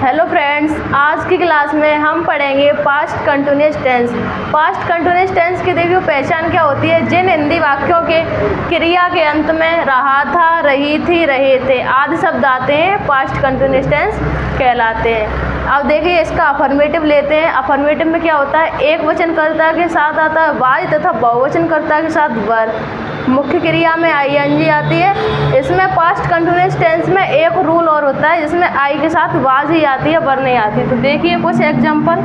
Hello friends, आज की class में हम पढ़ेंगे past continuous tense. Past continuous tense की देखिए पहचान क्या होती है। जिन हिंदी वाक्यों के क्रिया के अंत में रहा था, रही थी, रहे थे आदि शब्द आते हैं पास्ट कंटिन्यूअस टेंस कहलाते हैं। अब देखिए इसका अफर्मेटिव लेते हैं। अफर्मेटिव में क्या होता है, एक वचनकर्ता के साथ आता है वाज तथा बहुवचनकर्ता के साथ वर। मुख्य क्रिया में आईएनजी आती है। इसमें पास्ट कंटिन्यूअस टेंस में एक रूल और होता है जिसमें आई के साथ वाज ही आती है, वर नहीं आती। तो देखिए कुछ एग्जांपल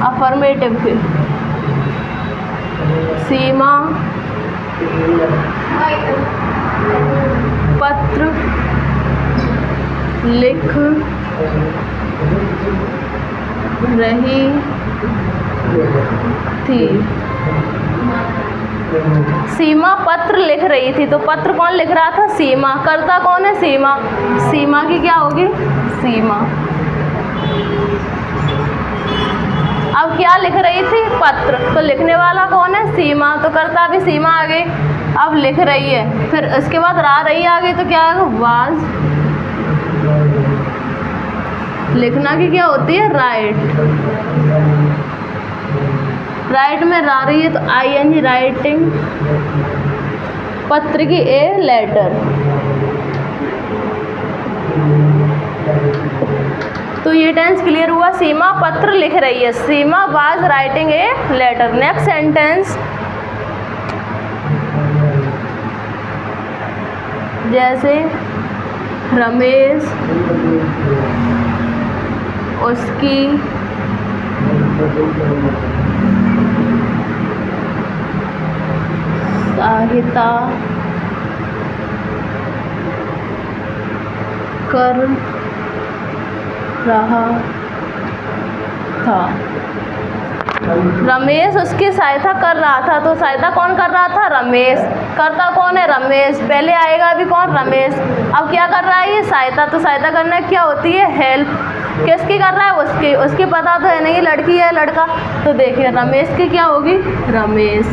अफर्मेटिव के। सीमा पत्र लिख रही थी। सीमा पत्र लिख रही थी, तो पत्र कौन लिख रहा था, सीमा। कर्ता कौन है, सीमा। सीमा की क्या होगी, सीमा। अब क्या लिख रही थी, पत्र, तो लिखने वाला कौन है, सीमा, तो कर्ता भी सीमा आ गई। अब लिख रही है, फिर इसके बाद रा रही आ गई, तो क्या आएगा, वाज। लिखना की क्या होती है, राइट। राइट में रा रही है तो आईएनजी, राइटिंग। पत्र की ए, लेटर। तो ये टेंस क्लियर हुआ। सीमा पत्र लिख रही है, Seema was writing a letter. Next sentence, जैसे रमेश उसकी सहायता कर रहा था। रमेश उसकी सहायता कर रहा था, तो सहायता कौन कर रहा था, रमेश। करता कौन है, रमेश। पहले आएगा अभी कौन, रमेश। अब क्या कर रहा है, ये सहायता। तो सहायता करना क्या होती है, हेल्प। किसकी कर रहा है, उसकी। उसकी पता तो है नहीं लड़की है लड़का, तो देखिए रमेश की क्या होगी, रमेश।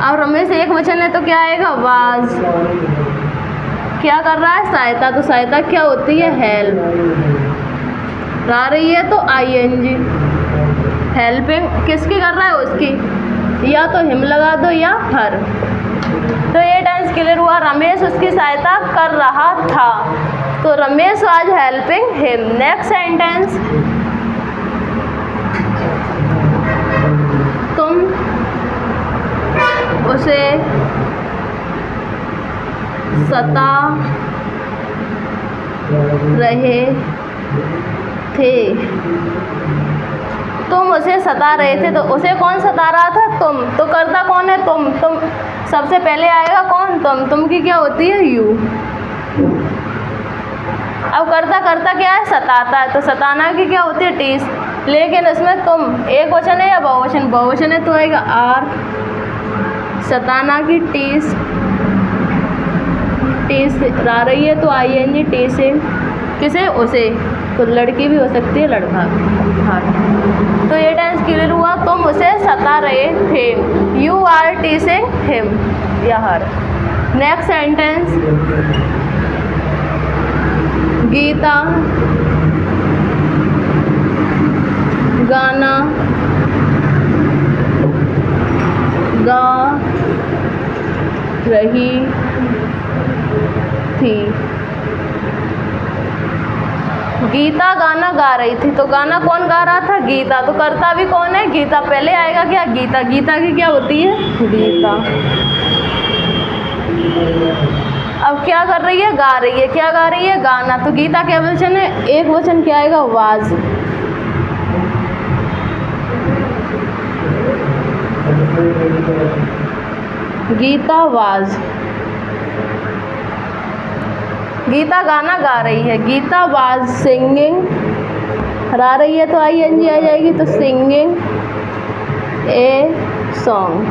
अब रमेश एक वचन है तो क्या आएगा, वाज। क्या कर रहा है, सहायता, तो सहायता क्या होती है, हेल्प। रा रही है तो आईएनजी, हेल्पिंग। किसकी कर रहा है, उसकी। या तो हिम लगा दो या हर। तो ये टेंस क्लियर हुआ। रमेश उसकी सहायता कर रहा था, तो Ramesh was helping him. Next sentence, तुम उसे सता रहे थे। तुम उसे सता रहे थे, तो उसे कौन सता रहा था, तुम। तो करता कौन है, तुम सबसे पहले आएगा कौन, तुम की क्या होती है, यू। अब करता क्या है, सताता है, तो सताना की क्या होती है, टीस। लेकिन इसमें तुम एक वचन है या बहुवचन, बहुवचन है तो आएगा आर। सताना की टीस, टीस रा रही है तो आईएनजी, टी से। किसे, उसे। तो लड़की भी हो सकती है, लड़का भी। हाँ, तो ये टेंस क्लियर हुआ। तुम उसे सता रहे थे, यू आर टीसिंग हिम या हर। नेक्स्ट सेंटेंस, गीता गाना गा रही थी। गीता गाना गा रही थी, तो गाना कौन गा रहा था, गीता। तो करता भी कौन है, गीता। पहले आएगा क्या, गीता। गीता की क्या होती है, गीता। अब क्या कर रही है, गा रही है। क्या गा रही है, गाना। तो गीता क्या वचन है, एक वचन क्या आएगा, वाज। गीता वाज। गीता गाना गा रही है, गीता वाज सिंगिंग। रा रही है तो आईएनजी आ जाएगी, तो सिंगिंग ए सॉन्ग।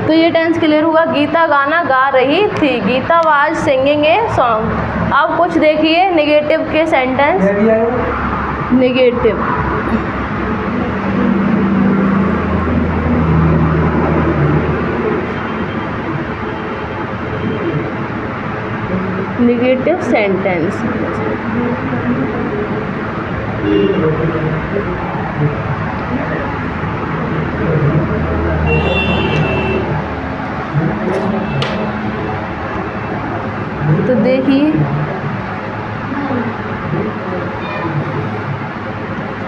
तो ये टेंस क्लियर हुआ। गीता गाना गा रही थी, Geeta was singing a song. अब कुछ देखिए नेगेटिव के सेंटेंस। Negative, negative sentence. तो देखिए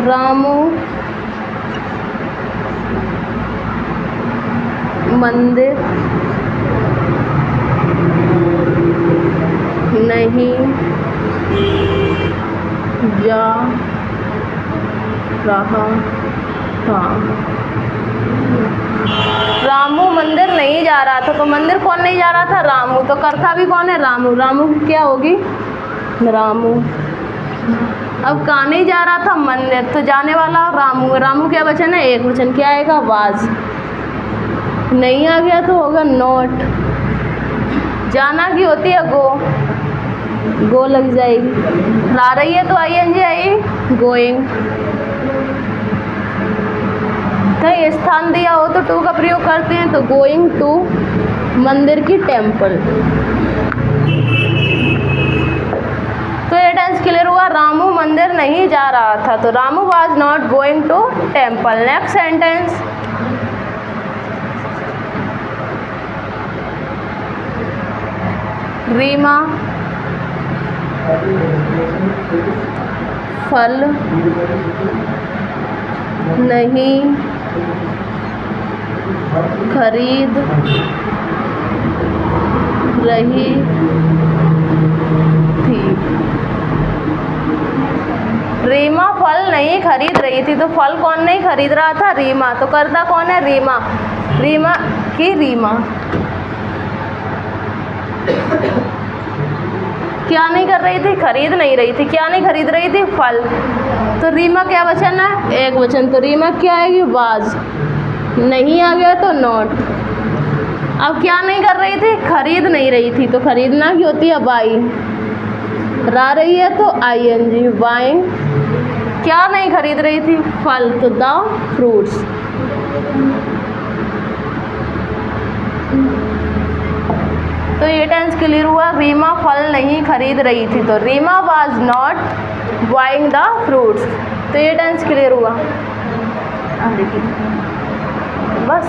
रामू मंदिर नहीं जा रहा था। रामू मंदिर नहीं जा रहा था, तो मंदिर कौन नहीं जा रहा था? रामू। तो कर्ता भी कौन है? रामू। रामू की क्या होगी? रामू। अब कहाँ नहीं जा रहा था? मंदिर। तो जाने वाला रामू। रामू क्या वचन है? एक वचन। क्या आएगा? वाज। नहीं आ गया तो होगा नॉट। जाना की होती है गो, गो लग जाएगी। ला रही है तो आईएनजी आई गोइंग। कहीं स्थान दिया हो तो टू का प्रयोग करते हैं, तो गोइंग टू मंदिर की टेम्पल। तो ये टेंस क्लियर हुआ। रामू मंदिर नहीं जा रहा था, तो Ramu was not going to temple. Next sentence, Reema फल नहीं खरीद रही थी। रीमा फल नहीं खरीद रही थी, तो फल कौन नहीं खरीद रहा था? रीमा। तो कर्ता कौन है? रीमा। रीमा की रीमा क्या नहीं कर रही थी? खरीद नहीं रही थी। क्या नहीं खरीद रही थी? फल। तो रीमा क्या वचन है? एक वचन। तो रीमा क्या आएगी? वाज। नहीं आ गया तो नॉट। अब क्या नहीं कर रही थी? खरीद नहीं रही थी, तो खरीदना की होती है बाई। रा रही है तो आईएनजी बाइंग। क्या नहीं खरीद रही थी? फल। तो द फ्रूट्स। तो ये टेंस क्लियर हुआ। रीमा फल नहीं खरीद रही थी, तो Reema was not buying the fruits. तो ये टेंस क्लियर हुआ। देखिए बस।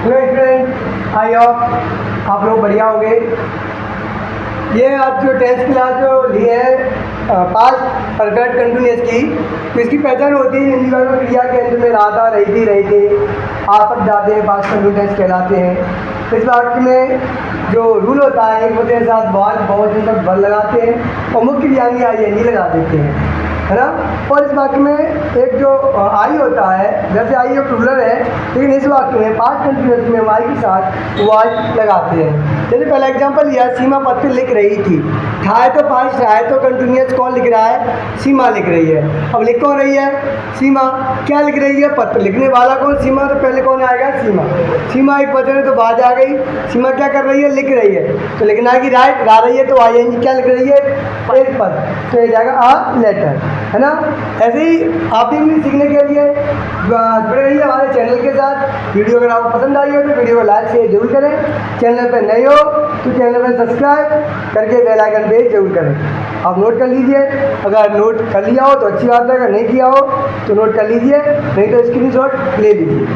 हेलो स्टूडेंट, आई होप आप लोग बढ़िया होंगे। ये आज जो टेंस क्लास जो ली है पास्ट परफेक्ट कंटिन्यूअस की, तो इसकी पहचान होती है हिंदी वर्ग क्रिया के अंत में रहा था, रही थी, रहे थे, आप सब जाते हैं, पास्ट कंटिन्यूअस कहलाते हैं। इस वाक्य में जो रूल होता है, एक वजह के साथ बहुत तक बल लगाते हैं और मुख्य क्रिया में आईएनजी लगा देते हैं, है ना। और इस वाक्य में एक जो आई होता है, जैसे आई जो प्लूरल है, लेकिन इस वाक्य में पास्ट कंटिन्यूअस में हम आई के साथ वाज लगाते हैं। जैसे पहला एग्जांपल लिया, सीमा पत्र लिख रही थी। था है तो पास्ट, है तो कंटिन्यूअस, कौन लिख रहा है? सीमा लिख रही है। अब लिख कौन रही है? सीमा। क्या लिख रही है? पत्र। लिखने वाला कौन? सीमा। तो पहले कौन आएगा? सीमा। सीमा एक वचन है तो बाज आ गई। सीमा क्या कर रही है? लिख रही है। तो लिखना है कि राइट, रा रही है तो आईएनजी क्या लिख रही है? एक पद। तो ये जाएगा आ लेटर, है ना। ऐसे ही आप भी सीखने के लिए जुड़े रहिए हमारे चैनल के साथ। वीडियो अगर आपको पसंद आई हो तो वीडियो को लाइक शेयर जरूर करें। चैनल पर नए हो तो चैनल पर सब्सक्राइब करके बेल आइकन पे जरूर करें। आप नोट कर लीजिए, अगर नोट कर लिया हो तो अच्छी बात है, अगर नहीं किया हो तो नोट कर लीजिए, नहीं तो स्क्रीनशॉट ले लीजिए।